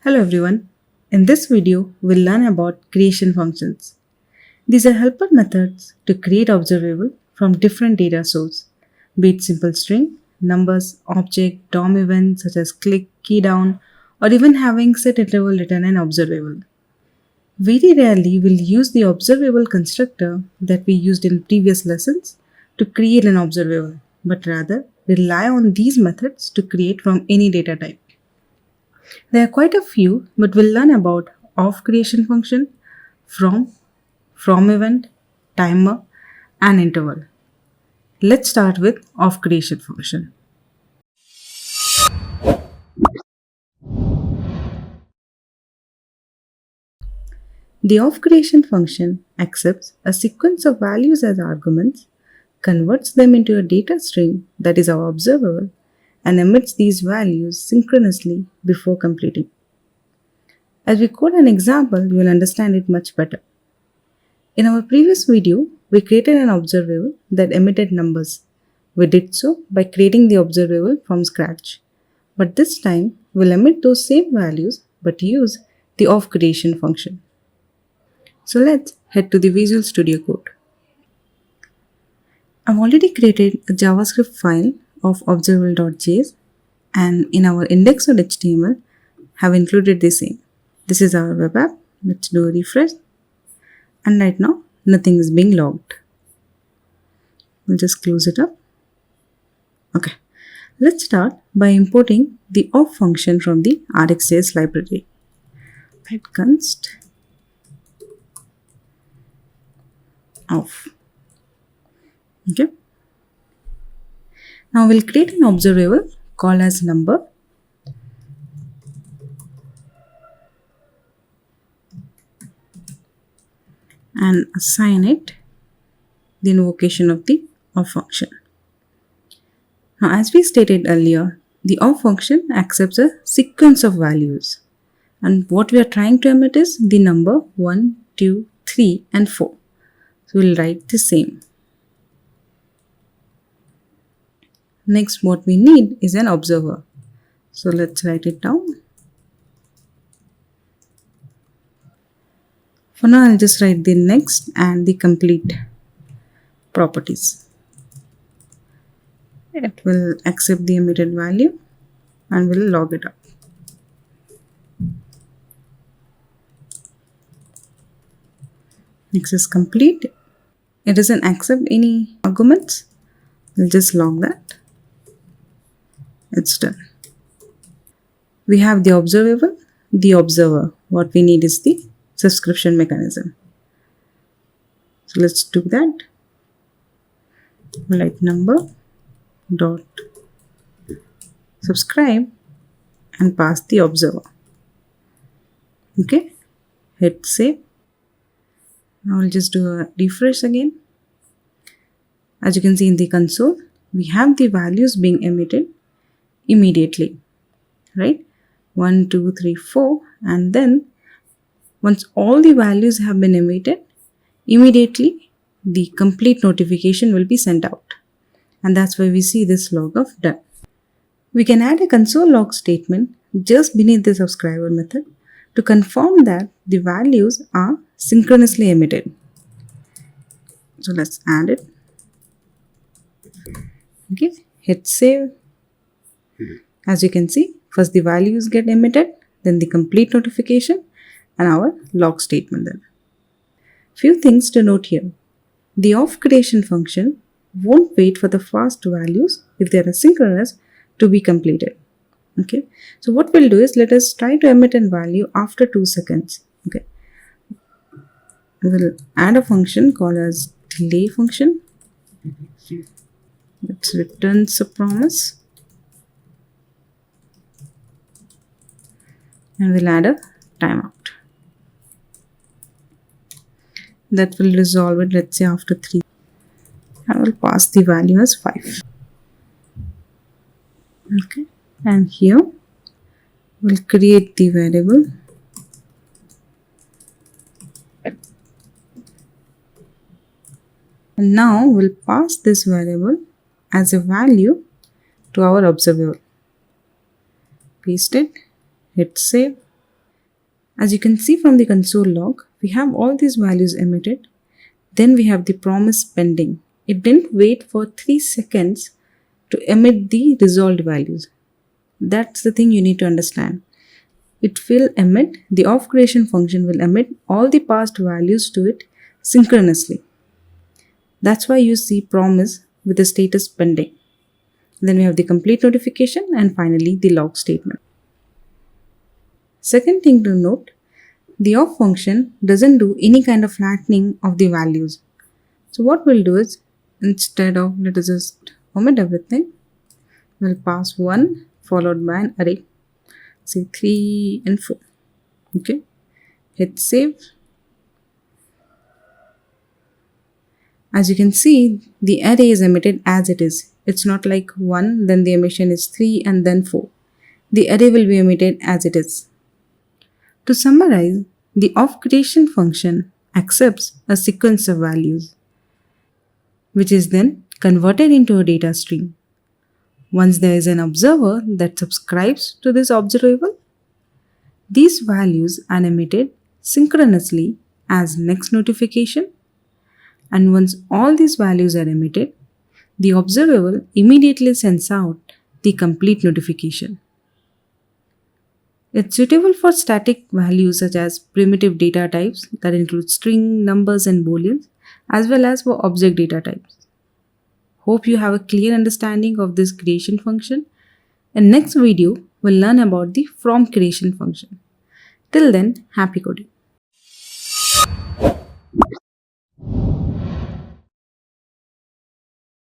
Hello everyone. In this video, we'll learn about creation functions. These are helper methods to create observable from different data sources, be it simple string, numbers, object, DOM events such as click, key down, or even having set interval return an observable. Very rarely we'll use the observable constructor that we used in previous lessons to create an observable, but rather rely on these methods to create from any data type. There are quite a few, but we'll learn about of creation function, from event, timer, and interval. Let's start with of creation function. The of creation function accepts a sequence of values as arguments, converts them into a data string that is our observable, and emits these values synchronously before completing. As we code an example, you will understand it much better. In our previous video, we created an observable that emitted numbers. We did so by creating the observable from scratch. But this time, we'll emit those same values but use the of creation function. So let's head to the Visual Studio Code. I've already created a JavaScript file of observable.js and in our index.html have included the same. This is our web app. Let's do a refresh. And right now, nothing is being logged. We'll just close it up. Okay. Let's start by importing the of function from the RxJS library. Right, const of. Okay. Now we'll create an observable called as number. And assign it the invocation of the of function. Now, as we stated earlier, the of function accepts a sequence of values. And what we are trying to emit is the number 1, 2, 3, and 4. So we'll write the same. Next, what we need is an observer. So let's write it down. For now, I'll just write the next and the complete properties. It will accept the emitted value and will log it up. Next is complete. It doesn't accept any arguments. We'll just log that. It's done. We have the observable, the observer. What we need is the subscription mechanism. So let's do that. Like number dot subscribe and pass the observer. Okay, hit save. Now we'll just do a refresh again. As you can see in the console, we have the values being emitted immediately, right? 1, 2, 3, 4, and then once all the values have been emitted, immediately the complete notification will be sent out. And that's why we see this log of done. We can add a console log statement just beneath the subscriber method to confirm that the values are synchronously emitted. So let's add it. Okay, hit save. As you can see, first the values get emitted, then the complete notification, and our log statement then. Few things to note here. The of creation function won't wait for the fast values if they are asynchronous to be completed. Okay, so what we'll do is let us try to emit a value after 2 seconds. Okay, we'll add a function called as delay function. Let's return a promise. And we'll add a timeout. That will resolve it, let's say after 3. I will pass the value as 5. Okay, and here we'll create the variable. And now we'll pass this variable as a value to our observable. Paste it, hit save. As you can see from the console log, we have all these values emitted. Then we have the promise pending. It didn't wait for 3 seconds to emit the resolved values. That's the thing you need to understand. It will emit, the of creation function will emit all the past values to it synchronously. That's why you see promise with the status pending. Then we have the complete notification and finally the log statement. Second thing to note, the of function doesn't do any kind of flattening of the values. So what we'll do is, instead of, let us just omit everything, we'll pass 1 followed by an array, say 3 and 4. Okay, hit save. As you can see, the array is emitted as it is. It's not like 1, then the emission is 3 and then 4. The array will be emitted as it is. To summarize, the of creation function accepts a sequence of values, which is then converted into a data stream. Once there is an observer that subscribes to this observable, these values are emitted synchronously as next notification, and once all these values are emitted, the observable immediately sends out the complete notification. It's suitable for static values such as primitive data types that include string, numbers, and booleans, as well as for object data types. Hope you have a clear understanding of this creation function. In next video, we'll learn about the from creation function. Till then, happy coding.